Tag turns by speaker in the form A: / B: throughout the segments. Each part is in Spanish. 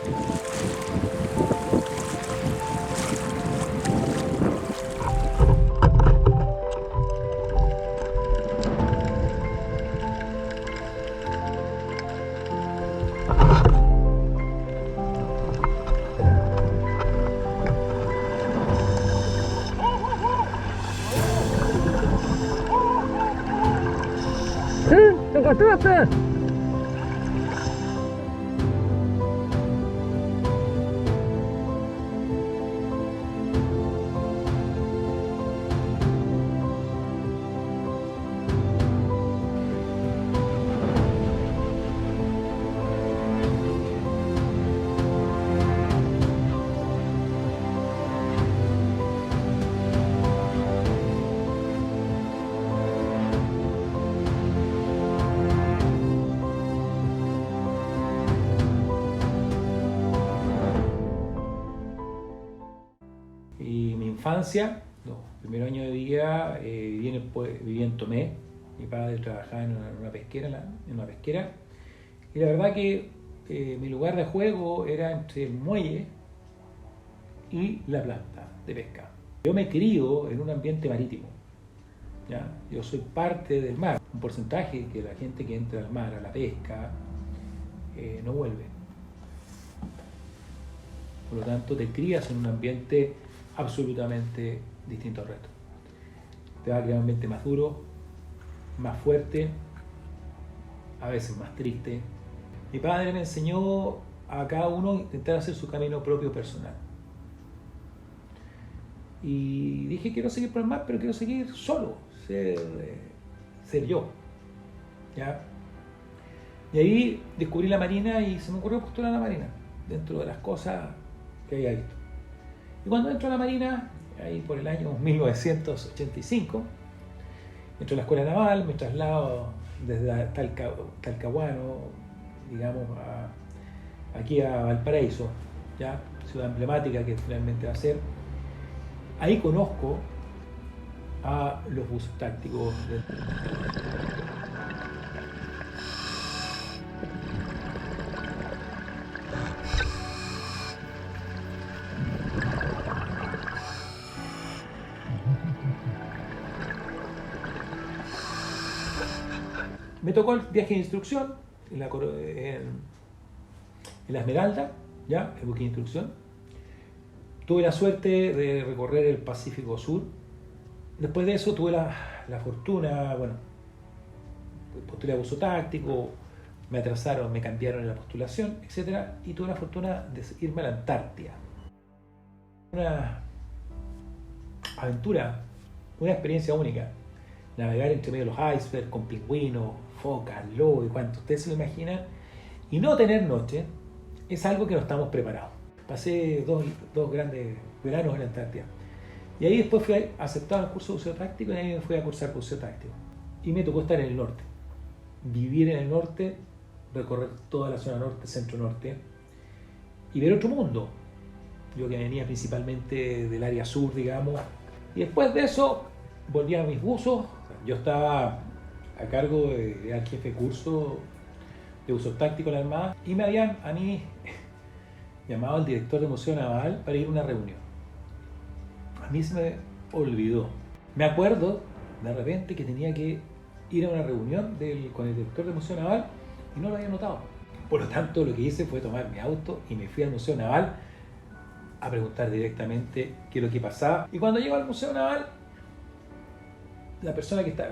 A: ¿Sí? ¿Te encontraste? Y mi infancia, los primeros años de vida, viví en Tomé. Mi padre trabajaba en una pesquera. Y la verdad que mi lugar de juego era entre el muelle y la planta de pesca. Yo me crío en un ambiente marítimo, ¿ya? Yo soy parte del mar. Un porcentaje que la gente que entra al mar a la pesca no vuelve. Por lo tanto, te crías en un ambiente absolutamente distinto al resto. Te va a crear un ambiente más duro, más fuerte, a veces más triste. Mi padre me enseñó a cada uno intentar hacer su camino propio personal. Y dije, quiero seguir por el mar, pero quiero seguir solo, ser yo, ¿ya? Y ahí descubrí la Marina y se me ocurrió postular a la Marina, dentro de las cosas que había visto. Y cuando entro a la Marina, ahí por el año 1985, entro a la Escuela Naval, me traslado desde Talcahuano, digamos, aquí a Valparaíso, ¿ya? Ciudad emblemática que finalmente va a ser. Ahí conozco a los buzos tácticos. Me tocó el viaje de instrucción en la Esmeralda, ¿ya? El buque de instrucción. Tuve la suerte de recorrer el Pacífico Sur. Después de eso tuve la fortuna, bueno, postulé a buzo táctico, me atrasaron, me cambiaron en la postulación, etc. Y tuve la fortuna de irme a la Antártida. Una aventura, una experiencia única. Navegar entre medio de los icebergs, con pingüinos, focas, lobos y cuanto ustedes se lo imaginan, y no tener noche, es algo que no estamos preparados. Pasé dos grandes veranos en la Antártida. Y ahí después fui aceptado al curso de buceo táctico y ahí me fui a cursar buceo táctico. Y me tocó estar en el norte. Vivir en el norte, recorrer toda la zona norte, centro-norte, y ver otro mundo. Yo que venía principalmente del área sur, digamos. Y después de eso, volví a mis buzos. Yo estaba a cargo de al jefe de curso de buceo táctico en la Armada y me habían a mí llamado al director del Museo Naval para ir a una reunión. A mí se me olvidó. Me acuerdo de repente que tenía que ir a una reunión con el director del Museo Naval y no lo había notado. Por lo tanto, lo que hice fue tomar mi auto y me fui al Museo Naval a preguntar directamente qué es lo que pasaba. Y cuando llego al Museo Naval, la persona que está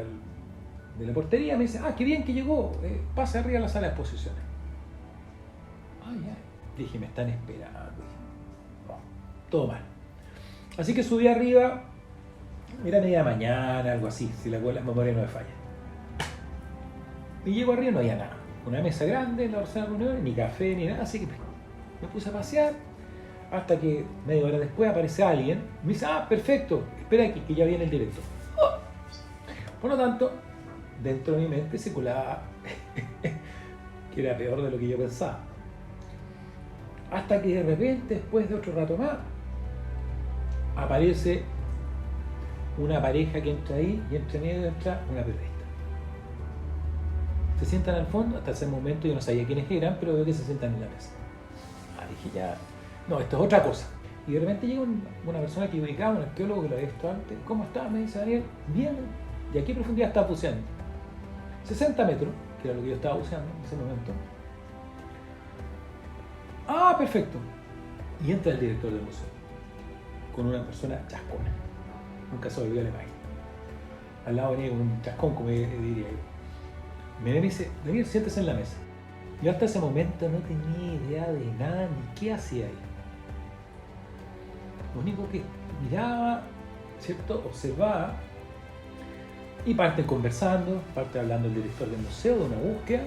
A: de la portería me dice, qué bien que llegó, pase arriba a la sala de exposiciones. Ya. Dije, me están esperando. No, todo mal. Así que subí arriba, era media mañana, algo así, si la memoria no me falla. Y llego arriba, no había nada. Una mesa grande en la sala de reuniones, ni café, ni nada, así que me puse a pasear, hasta que media hora después aparece alguien, me dice, perfecto, espera aquí, que ya viene el director. Por lo tanto, dentro de mi mente circulaba que era peor de lo que yo pensaba. Hasta que de repente, después de otro rato más, aparece una pareja que entra ahí y entre medio entra una periodista. Se sientan al fondo, hasta ese momento yo no sabía quiénes eran, pero veo que se sientan en la mesa. dije ya, no, esto es otra cosa. Y de repente llega una persona que ubicaba, un arqueólogo que lo había visto antes. ¿Cómo estás? Me dice Daniel. Bien. ¿Y a qué profundidad estás buceando? 60 metros, que era lo que yo estaba buceando en ese momento. Ah, perfecto. Y entra el director del museo, con una persona chascona. Nunca se olvidó la imagen. Al lado venía un chascón, como diría yo. Me dice, Daniel, siéntese en la mesa. Yo hasta ese momento no tenía idea de nada ni qué hacía ahí. Lo único que miraba, ¿cierto? Observaba, y parte conversando, parte hablando el director del museo de una búsqueda,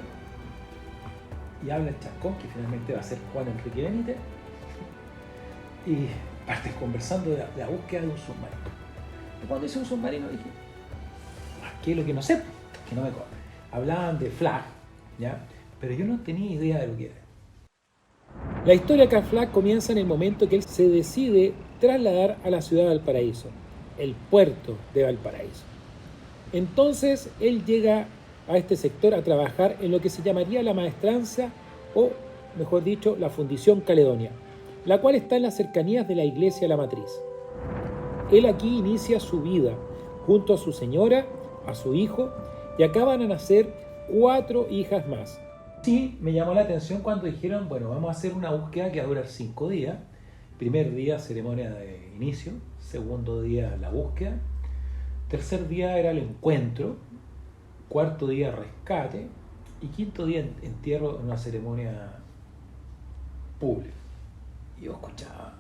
A: y habla el chascón, que finalmente va a ser Juan Enrique Benítez, y parte conversando de la búsqueda de un submarino. Y cuando dice un submarino dije, ¿qué es lo que no sé? Que no me acuerdo. Hablaban de Flag, ¿ya? Pero yo no tenía idea de lo que era. La historia de Flag comienza en el momento que él se decide trasladar a la ciudad de Valparaíso, el puerto de Valparaíso. Entonces él llega a este sector a trabajar en lo que se llamaría la maestranza, o mejor dicho, la Fundición Caledonia, la cual está en las cercanías de la iglesia La Matriz. Él aquí inicia su vida junto a su señora, a su hijo, y acaban a nacer 4 hijas más. Sí, me llamó la atención cuando dijeron, bueno, vamos a hacer una búsqueda que va a durar 5 días. Primer día, ceremonia de inicio. Segundo día, la búsqueda. Tercer día era el encuentro. Cuarto día, rescate. Y quinto día, entierro en una ceremonia pública. Y yo escuchaba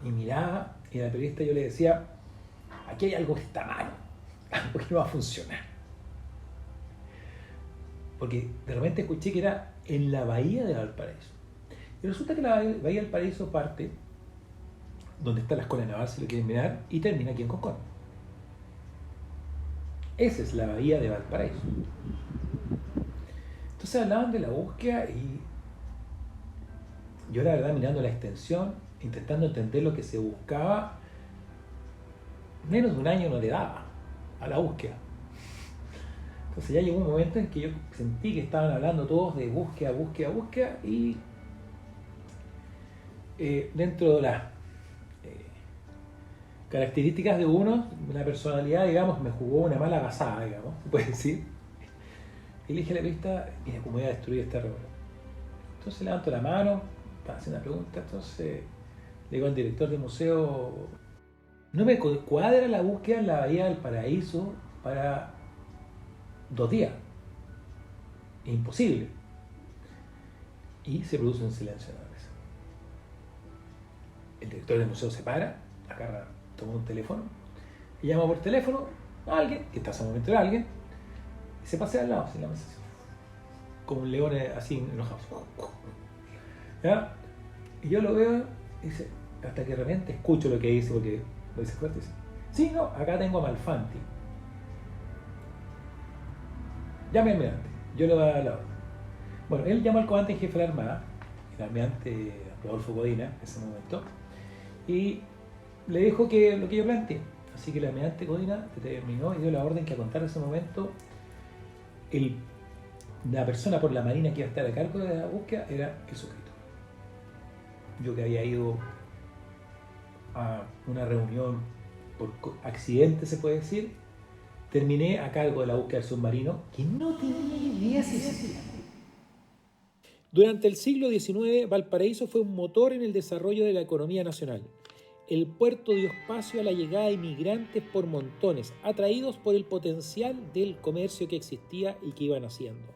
A: y miraba, y a la periodista yo le decía, aquí hay algo que está mal, algo que no va a funcionar. Porque de repente escuché que era en la bahía de Valparaíso. Y resulta que la bahía del Paraíso parte donde está la escuela naval, si lo quieren mirar, y termina aquí en Concón. Esa es la bahía de Valparaíso. Entonces hablaban de la búsqueda y yo la verdad mirando la extensión, intentando entender lo que se buscaba, menos de un año no le daba a la búsqueda. Entonces ya llegó un momento en que yo sentí que estaban hablando todos de búsqueda, búsqueda, búsqueda, y dentro de las características de uno, una personalidad, digamos, me jugó una mala pasada, digamos, se puede decir. Y le dije a la periodista, mira, ¿cómo voy a destruir este revuelo? Entonces levanto la mano para hacer una pregunta, entonces le digo al director del museo, no me cuadra la búsqueda en la bahía del Paraíso para 2 días. Es imposible. Y se produce un silencio en la mesa. El director del museo se para, agarra, toma un teléfono, y llama por teléfono a alguien, que está en ese momento era alguien, y se pasea al lado, sin la mesa, como un león así enojado. ¿Ya? Y yo lo veo, y dice, hasta que de repente escucho lo que dice, porque lo dice fuerte, dice, sí, no, acá tengo a Malfanti. Llame al almirante, yo le voy a dar la orden. Bueno, él llama al comandante en jefe de la Armada, el almirante Rodolfo Codina, en ese momento, y le dijo que lo que yo planteé. Así que el almirante Codina determinó y dio la orden que a contar de ese momento la persona por la Marina que iba a estar a cargo de la búsqueda era el suscrito. Yo que había ido a una reunión por accidente, se puede decir, terminé a cargo de la búsqueda del submarino, que no tenía idea si existía. Durante el siglo XIX, Valparaíso fue un motor en el desarrollo de la economía nacional. El puerto dio espacio a la llegada de inmigrantes por montones, atraídos por el potencial del comercio que existía y que iban haciendo.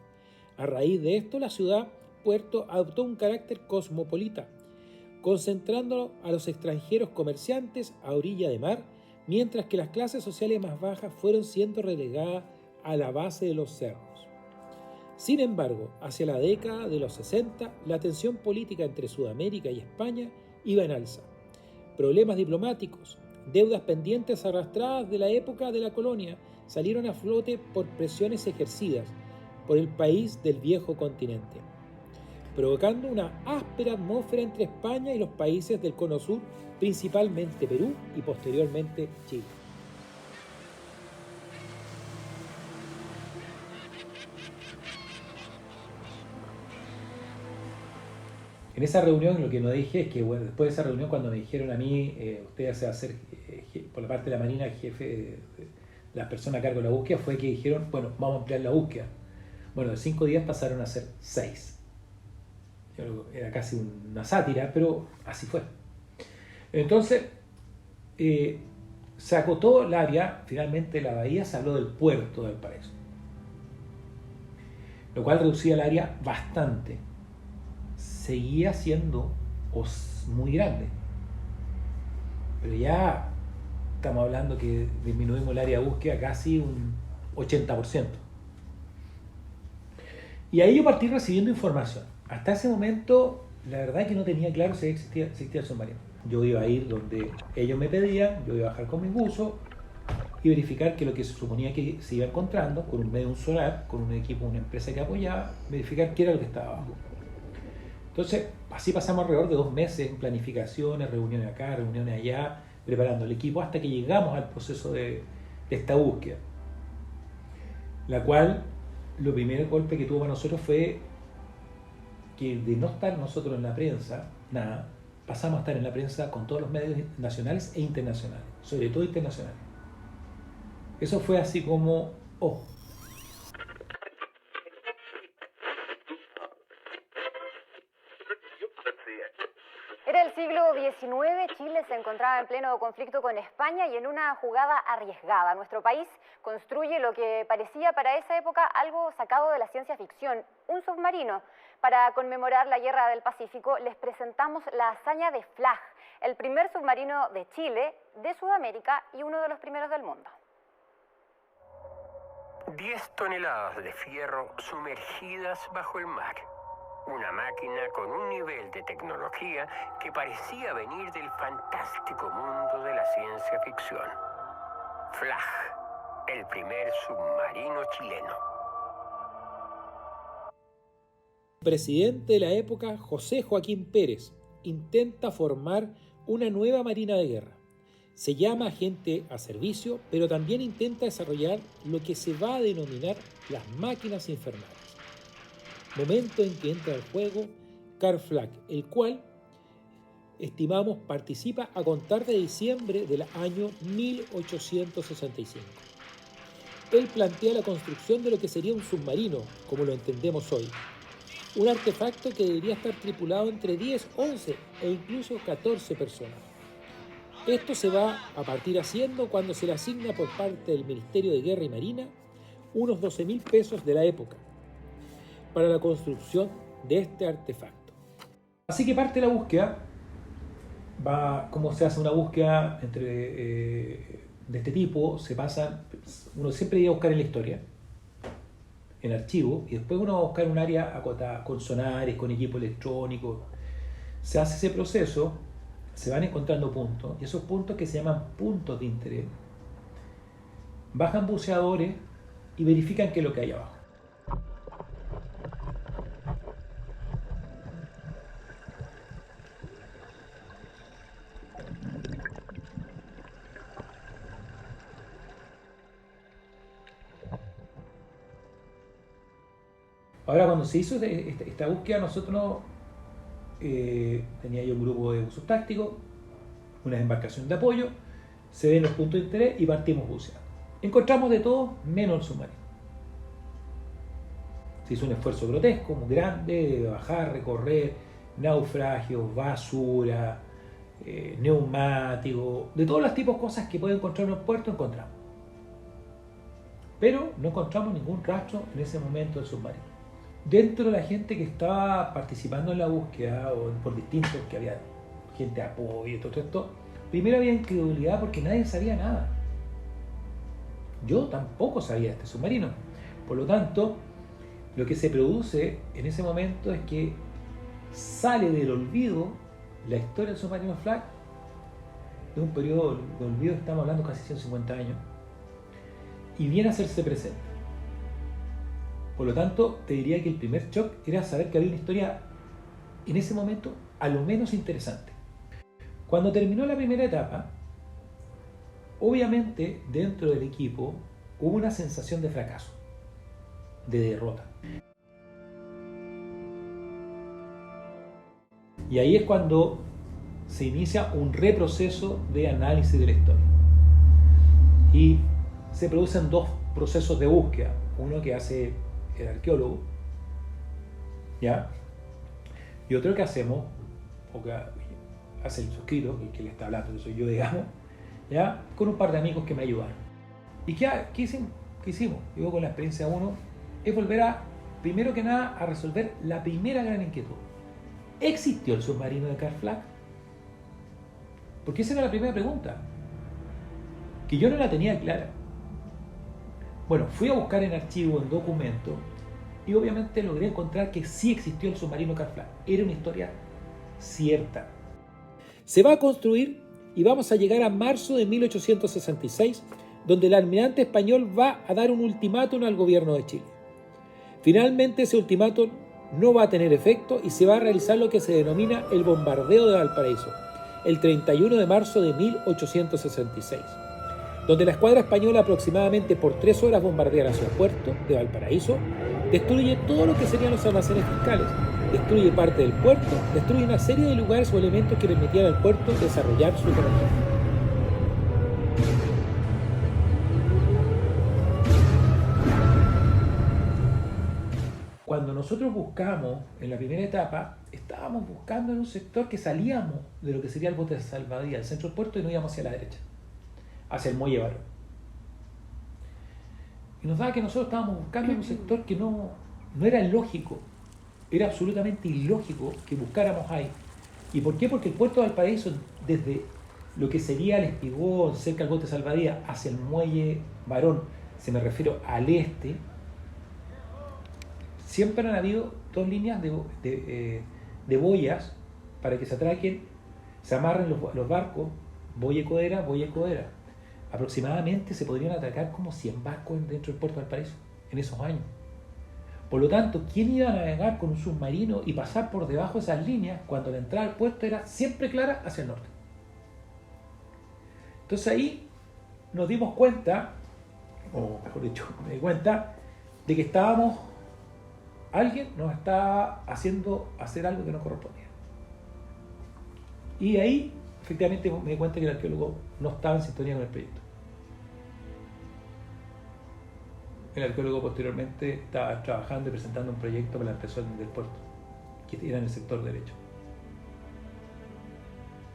A: A raíz de esto, la ciudad-puerto adoptó un carácter cosmopolita, concentrando a los extranjeros comerciantes a orilla de mar, mientras que las clases sociales más bajas fueron siendo relegadas a la base de los cerros. Sin embargo, hacia la década de los 60, la tensión política entre Sudamérica y España iba en alza. Problemas diplomáticos, deudas pendientes arrastradas de la época de la colonia salieron a flote por presiones ejercidas por el país del viejo continente, provocando una áspera atmósfera entre España y los países del Cono Sur, principalmente Perú y posteriormente Chile. En esa reunión lo que no dije es que, bueno, después de esa reunión cuando me dijeron a mí, usted se va a hacer, por la parte de la Marina, el jefe, la persona a cargo de la búsqueda, fue que dijeron, bueno, vamos a ampliar la búsqueda. Bueno, de 5 días pasaron a ser 6. Era casi una sátira, pero así fue. Entonces, se acotó el área, finalmente la bahía se habló del puerto del Valparaíso, lo cual reducía el área bastante. Seguía siendo muy grande, pero ya estamos hablando que disminuimos el área de búsqueda casi un 80%. Y ahí yo partí recibiendo información. Hasta ese momento, la verdad es que no tenía claro si existía el submarino. Yo iba a ir donde ellos me pedían, yo iba a bajar con mi buzo y verificar que lo que se suponía que se iba encontrando, con un medio, un sonar, con un equipo, una empresa que apoyaba, verificar qué era lo que estaba abajo. Entonces, así pasamos alrededor de 2 meses en planificaciones, reuniones acá, reuniones allá, preparando el equipo hasta que llegamos al proceso de esta búsqueda. La cual, lo primer golpe que tuvo para nosotros fue que de no estar nosotros en la prensa, nada, pasamos a estar en la prensa con todos los medios nacionales e internacionales, sobre todo internacionales. Eso fue así como, oh.
B: Era el siglo XIX, Chile se encontraba en pleno conflicto con España y en una jugada arriesgada. Nuestro país construye lo que parecía para esa época algo sacado de la ciencia ficción, un submarino. Para conmemorar la Guerra del Pacífico les presentamos la hazaña de Flag, el primer submarino de Chile, de Sudamérica y uno de los primeros del mundo.
C: 10 toneladas de fierro sumergidas bajo el mar. Una máquina con un nivel de tecnología que parecía venir del fantástico mundo de la ciencia ficción. Flag, el primer submarino chileno.
A: El presidente de la época, José Joaquín Pérez, intenta formar una nueva marina de guerra. Se llama gente a servicio, pero también intenta desarrollar lo que se va a denominar las máquinas infernales. Momento en que entra al juego Carl Flagg, el cual, estimamos, participa a contar de diciembre del año 1865. Él plantea la construcción de lo que sería un submarino, como lo entendemos hoy. Un artefacto que debería estar tripulado entre 10, 11 e incluso 14 personas. Esto se va a partir haciendo cuando se le asigna por parte del Ministerio de Guerra y Marina unos 12.000 pesos de la época para la construcción de este artefacto. Así que parte la búsqueda, ¿cómo se hace una búsqueda de este tipo? Uno siempre iba a buscar en la historia, en archivo, y después uno va a buscar un área acotada, con sonares, con equipo electrónico. Se hace ese proceso, se van encontrando puntos, y esos puntos que se llaman puntos de interés, bajan buceadores y verifican qué es lo que hay abajo. Ahora, cuando se hizo esta búsqueda, nosotros tenía yo un grupo de buzos tácticos, una embarcación de apoyo, se ven los puntos de interés y partimos buceando. Encontramos de todo menos el submarino. Se hizo un esfuerzo grotesco, muy grande, de bajar, recorrer, naufragios, basura, neumáticos, de todos los tipos de cosas que puede encontrar en un puerto, encontramos. Pero no encontramos ningún rastro en ese momento del submarino. Dentro de la gente que estaba participando en la búsqueda, o por distintos, que había gente de apoyo, todo esto, primero había incredulidad porque nadie sabía nada. Yo tampoco sabía de este submarino. Por lo tanto, lo que se produce en ese momento es que sale del olvido la historia del submarino Flag, de un periodo de olvido, estamos hablando casi 150 años, y viene a hacerse presente. Por lo tanto, te diría que el primer shock era saber que había una historia en ese momento a lo menos interesante. Cuando terminó la primera etapa, obviamente dentro del equipo hubo una sensación de fracaso, de derrota. Y ahí es cuando se inicia un reproceso de análisis de la historia. Y se producen dos procesos de búsqueda. Uno que hace el arqueólogo, ¿ya? Y otro que hacemos, o que hace el suscrito, que le está hablando, que soy yo, digamos, ¿ya? Con un par de amigos que me ayudaron. ¿Y qué hicimos? Yo con la experiencia 1, es volver primero que nada, a resolver la primera gran inquietud. ¿Existió el submarino de Karl Flagg? Porque esa era la primera pregunta, que yo no la tenía clara. Bueno, fui a buscar en archivo, en documento, y obviamente logré encontrar que sí existió el submarino Karl Flagg. Era una historia cierta. Se va a construir y vamos a llegar a marzo de 1866, donde el almirante español va a dar un ultimátum al gobierno de Chile. Finalmente ese ultimátum no va a tener efecto y se va a realizar lo que se denomina el bombardeo de Valparaíso, el 31 de marzo de 1866, donde la escuadra española aproximadamente por 3 horas bombardea hacia el puerto de Valparaíso, destruye todo lo que serían los almacenes fiscales, destruye parte del puerto, destruye una serie de lugares o elementos que permitían al puerto desarrollar su economía. Cuando nosotros buscamos en la primera etapa, estábamos buscando en un sector que salíamos de lo que sería el bote de salvavidas, el centro del puerto, y nos íbamos hacia la derecha, hacia el muelle Barón. Y nos daba que nosotros estábamos buscando en un sector que no era lógico, era absolutamente ilógico que buscáramos ahí. ¿Y por qué? Porque el puerto de Valparaíso, desde lo que sería el Espigón, cerca del bote de salvavidas, hacia el muelle Barón, se me refiero al este, siempre han habido 2 líneas de boyas para que se atraquen, se amarren los barcos, boya y codera. Aproximadamente se podrían atracar como 100 barcos dentro del puerto de Valparaíso en esos años. Por lo tanto, ¿quién iba a navegar con un submarino y pasar por debajo de esas líneas cuando la entrada al puerto era siempre clara hacia el norte? Entonces ahí nos dimos cuenta, o mejor dicho, me di cuenta de que alguien nos estaba haciendo hacer algo que no correspondía. Y ahí, efectivamente, me di cuenta que el arqueólogo no estaba en sintonía con el proyecto. El arqueólogo posteriormente estaba trabajando y presentando un proyecto para la ampliación del puerto, que era en el sector derecho.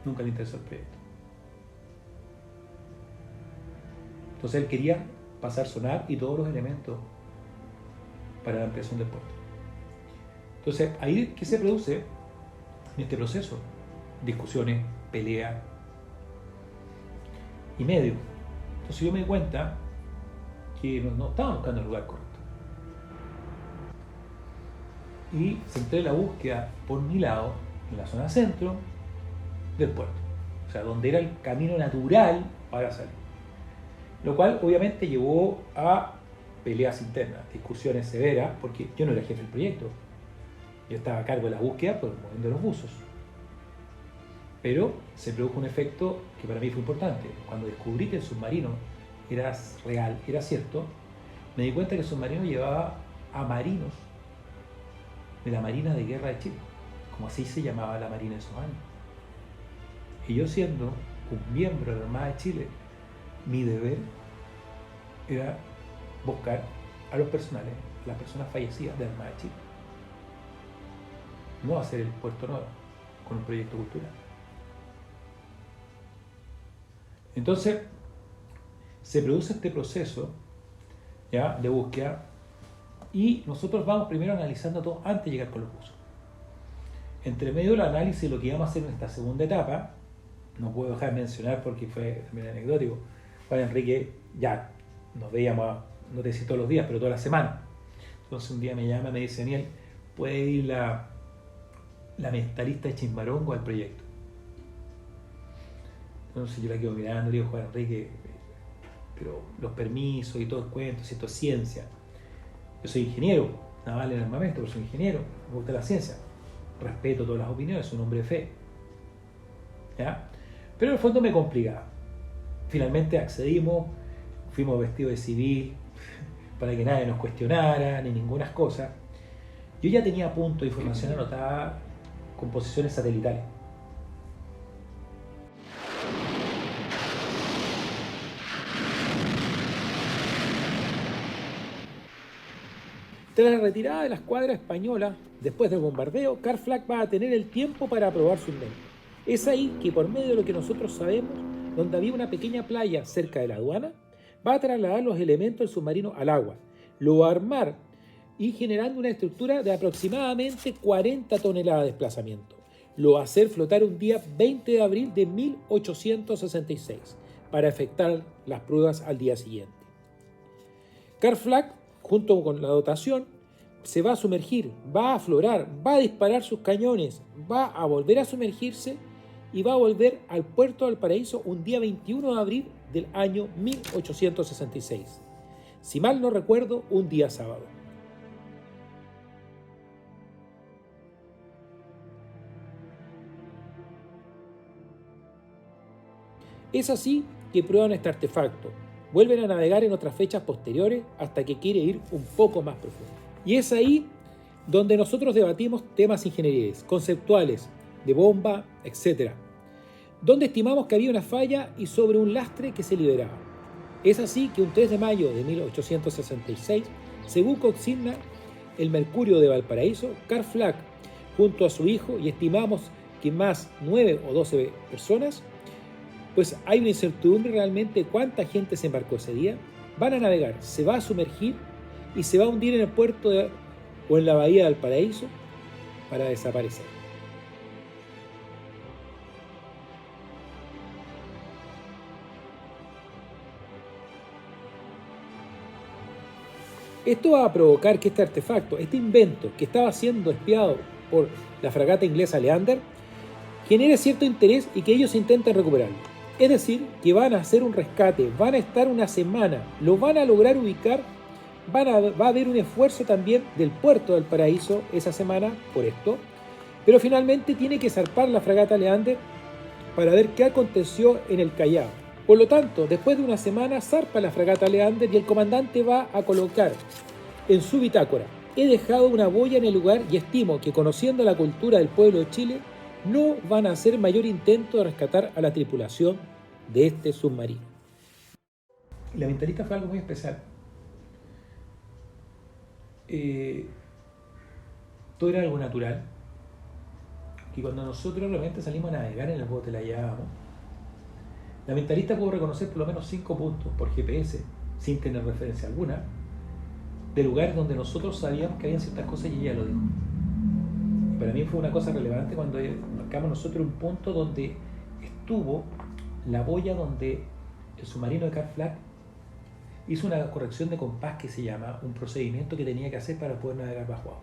A: Nunca le interesó el proyecto. Entonces él quería pasar sonar y todos los elementos para la ampliación del puerto. Entonces, ahí, ¿qué se produce en este proceso? Discusiones, peleas y medio. Entonces yo me di cuenta que no estaba buscando el lugar correcto. Y centré la búsqueda por mi lado en la zona centro del puerto. O sea, donde era el camino natural para salir. Lo cual obviamente llevó a peleas internas, discusiones severas, porque yo no era jefe del proyecto. Yo estaba a cargo de la búsqueda por el movimiento de los buzos. Pero se produjo un efecto que para mí fue importante. Cuando descubrí que el submarino era real, era cierto, me di cuenta que el submarino llevaba a marinos de la Marina de Guerra de Chile, como así se llamaba la Marina de esos años. Y yo, siendo un miembro de la Armada de Chile, mi deber era buscar a las personas fallecidas de la Armada de Chile. No hacer el Puerto Nuevo con un proyecto cultural. Entonces, se produce este proceso, ¿ya?, de búsqueda, y nosotros vamos primero analizando todo antes de llegar con los buzos. Entre medio del análisis de lo que íbamos a hacer en esta segunda etapa, no puedo dejar de mencionar porque fue también anecdótico. Juan Enrique, ya nos veíamos, no te decía todos los días, pero toda la semana. Entonces un día me llama y me dice: Daniel, ¿puede ir la mentalista de Chimbarongo al proyecto? Entonces yo la quedo mirando, le digo: Juan Enrique, pero los permisos y todo el cuento, si esto es ciencia. Yo soy ingeniero naval en armamento, pero soy ingeniero, me gusta la ciencia, respeto todas las opiniones, soy un hombre de fe, ¿ya? Pero en el fondo me complicaba. Finalmente accedimos, fuimos vestidos de civil para que nadie nos cuestionara ni ninguna cosa. Yo ya tenía puntos de información anotada con posiciones satelitales. Tras la retirada de la escuadra española, después del bombardeo, Carl Flagg va a tener el tiempo para probar su invento. Es ahí que, por medio de lo que nosotros sabemos, donde había una pequeña playa cerca de la aduana, va a trasladar los elementos del submarino al agua, lo va a armar y generando una estructura de aproximadamente 40 toneladas de desplazamiento. Lo va a hacer flotar un día 20 de abril de 1866 para efectuar las pruebas al día siguiente. Carl Flagg, junto con la dotación, se va a sumergir, va a aflorar, va a disparar sus cañones, va a volver a sumergirse y va a volver al puerto de Valparaíso un día 21 de abril del año 1866. Si mal no recuerdo, un día sábado. Es así que prueban este artefacto. Vuelven a navegar en otras fechas posteriores hasta que quiere ir un poco más profundo. Y es ahí donde nosotros debatimos temas ingenierías, conceptuales, de bomba, etc. Donde estimamos que había una falla y sobre un lastre que se liberaba. Es así que un 3 de mayo de 1866, según consigna el Mercurio de Valparaíso, Carl Flagg, junto a su hijo, y estimamos que más 9 o 12 personas, pues hay una incertidumbre realmente cuánta gente se embarcó ese día, van a navegar, se va a sumergir y se va a hundir en el puerto o en la bahía de Valparaíso para desaparecer. Esto va a provocar que este artefacto, este invento que estaba siendo espiado por la fragata inglesa Leander, genere cierto interés y que ellos intenten recuperarlo. Es decir, que van a hacer un rescate, van a estar una semana, lo van a lograr ubicar, va a haber un esfuerzo también del puerto del Paraíso esa semana por esto, pero finalmente tiene que zarpar la fragata Leander para ver qué aconteció en el Callao. Por lo tanto, después de una semana zarpa la fragata Leander y el comandante va a colocar en su bitácora: he dejado una boya en el lugar y estimo que, conociendo la cultura del pueblo de Chile, no van a hacer mayor intento de rescatar a la tripulación de este submarino. La Mentalista fue algo muy especial. Todo era algo natural, que cuando nosotros realmente salimos a navegar en el bote, la llevábamos. La Mentalista pudo reconocer por lo menos 5 puntos por GPS, sin tener referencia alguna, de lugares donde nosotros sabíamos que había ciertas cosas y ella lo dijo. Para mí fue una cosa relevante cuando marcamos nosotros un punto donde estuvo la boya donde el submarino de Carl Flagg hizo una corrección de compás que se llama un procedimiento que tenía que hacer para poder navegar bajo agua.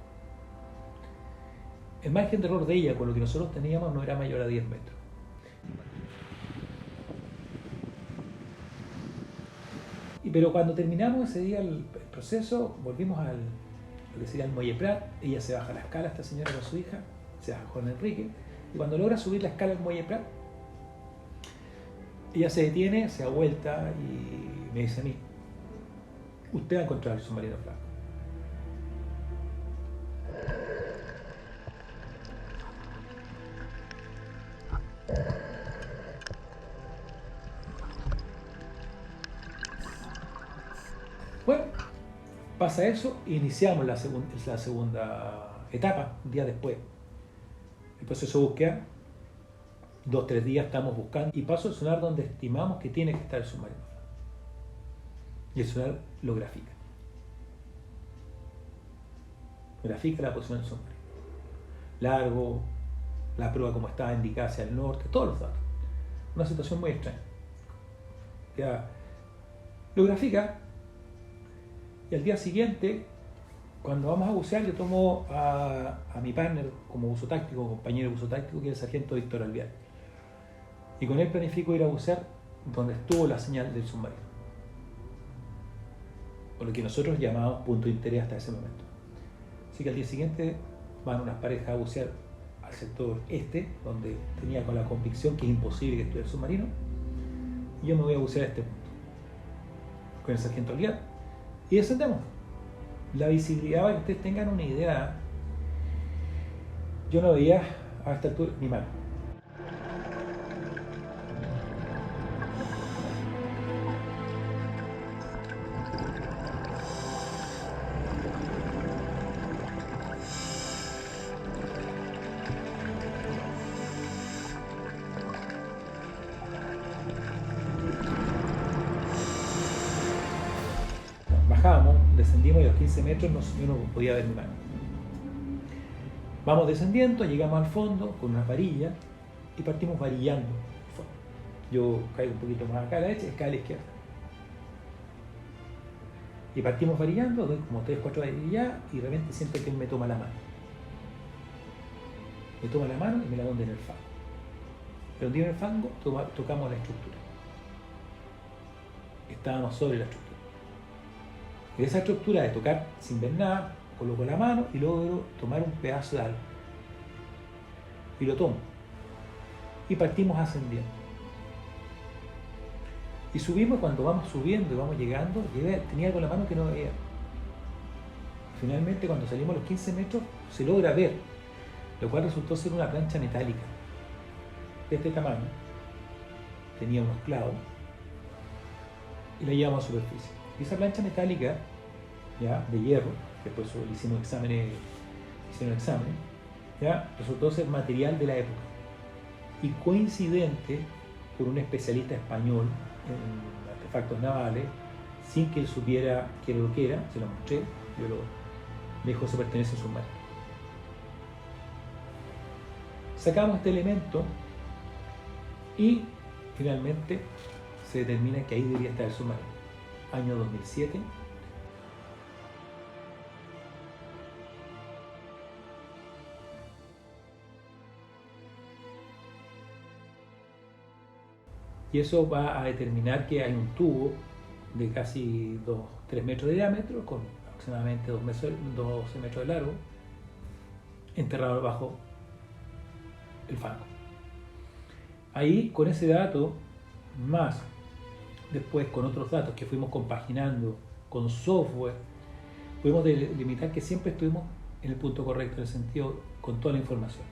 A: El margen de error de ella con lo que nosotros teníamos no era mayor a 10 metros. Pero cuando terminamos ese día el proceso, volvimos al Muelle Prat. Ella se baja la escala, esta señora con su hija, se baja con Enrique, y cuando logra subir la escala del Muelle Prat, ella se detiene, se da vuelta y me dice a mí: usted va a encontrar el submarino Flagg. Bueno, pasa eso e iniciamos la segunda etapa, un día después. El proceso de búsqueda, 2-3 días estamos buscando, y paso el sonar donde estimamos que tiene que estar el submarino. Y el sonar lo grafica. Grafica la posición del submarino. Largo, la prueba como estaba indicada hacia el norte, todos los datos. Una situación muy extraña. Ya lo grafica. Y al día siguiente, cuando vamos a bucear, yo tomo a mi partner como buzo táctico, compañero de buzo táctico, que es el sargento Víctor Alvear. Y con él planifico ir a bucear donde estuvo la señal del submarino, o lo que nosotros llamábamos punto de interés hasta ese momento. Así que al día siguiente van unas parejas a bucear al sector este, donde tenía con la convicción que es imposible que estuviera el submarino, y yo me voy a bucear a este punto con el sargento Alvear. Y descendemos. La visibilidad, para que ustedes tengan una idea, yo no veía a esta altura, mi mano. Bajábamos, descendimos y a los 15 metros yo no podía ver mi mano. Vamos descendiendo, llegamos al fondo con unas varillas y partimos varillando el fondo. Yo caigo un poquito más acá a la derecha, acá a la izquierda. Y partimos varillando, doy como 3, 4 varillas y de repente siento que él me toma la mano. Me toma la mano y me la hunde en el fango. Pero hundido en el fango, tocamos la estructura. Estábamos sobre la estructura. Y de esa estructura de tocar sin ver nada, coloco la mano y logro tomar un pedazo de algo. Y lo tomo. Y partimos ascendiendo. Y subimos, cuando vamos subiendo y vamos llegando, tenía algo en la mano que no veía. Finalmente, cuando salimos a los 15 metros, se logra ver, lo cual resultó ser una plancha metálica de este tamaño. Tenía unos clavos y la llevamos a superficie. Y esa plancha metálica, ya, de hierro, que después le hicieron exámenes, ya, resultó ser material de la época. Y coincidente por un especialista español en artefactos navales, sin que él supiera qué era lo que era, se lo mostré, me dijo eso pertenece a un submarino. Sacamos este elemento y finalmente se determina que ahí debería estar el submarino. Año 2007. Y eso va a determinar que hay un tubo de casi 3 metros de diámetro, con aproximadamente 12 metros de largo, enterrado bajo el fango. Ahí, con ese dato, más después con otros datos que fuimos compaginando con software, pudimos delimitar que siempre estuvimos en el punto correcto, en el sentido, con toda la información.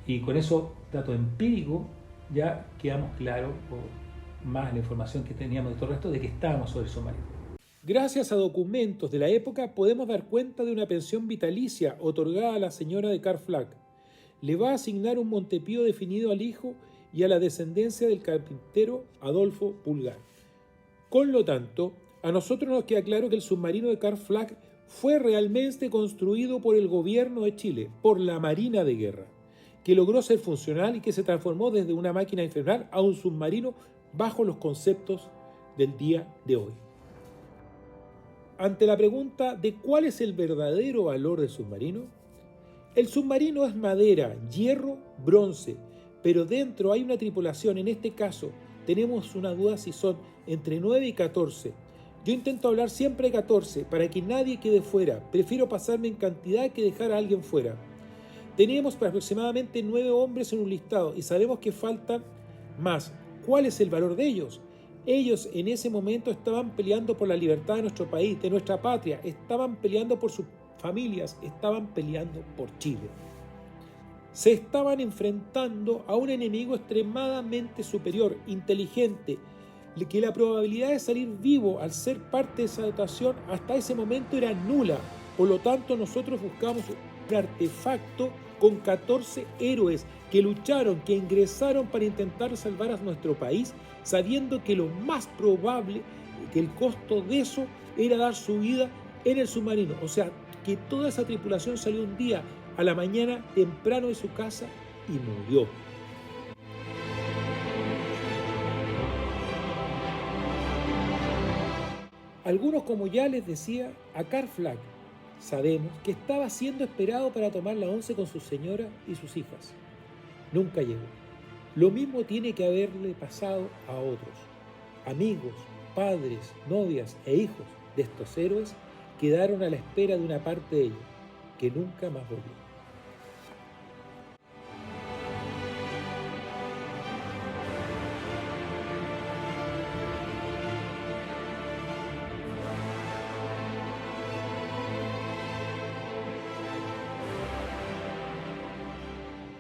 A: Y con esos datos empíricos ya quedamos claros, más la información que teníamos de todo el resto, de que estábamos sobre el submarino.
D: Gracias a documentos de la época podemos dar cuenta de una pensión vitalicia otorgada a la señora de Carl-Flagg. Le va a asignar un Montepío definido al hijo y a la descendencia del carpintero Adolfo Pulgar. Con lo tanto, a nosotros nos queda claro que el submarino de Carl-Flagg fue realmente construido por el gobierno de Chile, por la Marina de Guerra, que logró ser funcional y que se transformó desde una máquina infernal a un submarino bajo los conceptos del día de hoy. Ante la pregunta de cuál es el verdadero valor del submarino, el submarino es madera, hierro, bronce, pero dentro hay una tripulación. En este caso tenemos una duda si son entre 9 y 14. Yo intento hablar siempre de 14 para que nadie quede fuera. Prefiero pasarme en cantidad que dejar a alguien fuera. Tenemos aproximadamente 9 hombres en un listado y sabemos que faltan más. ¿Cuál es el valor de ellos? Ellos en ese momento estaban peleando por la libertad de nuestro país, de nuestra patria, estaban peleando por sus familias, estaban peleando por Chile. Se estaban enfrentando a un enemigo extremadamente superior, inteligente, que la probabilidad de salir vivo al ser parte de esa dotación hasta ese momento era nula. Por lo tanto, nosotros buscamos un artefacto con 14 héroes que lucharon, que ingresaron para intentar salvar a nuestro país, sabiendo que lo más probable, que el costo de eso era dar su vida en el submarino. O sea, que toda esa tripulación salió un día a la mañana temprano de su casa y murió. Algunos, como ya les decía, a Carl-Flagg sabemos que estaba siendo esperado para tomar la once con su señora y sus hijas. Nunca llegó. Lo mismo tiene que haberle pasado a otros. Amigos, padres, novias e hijos de estos héroes quedaron a la espera de una parte de ellos, que nunca más volvió.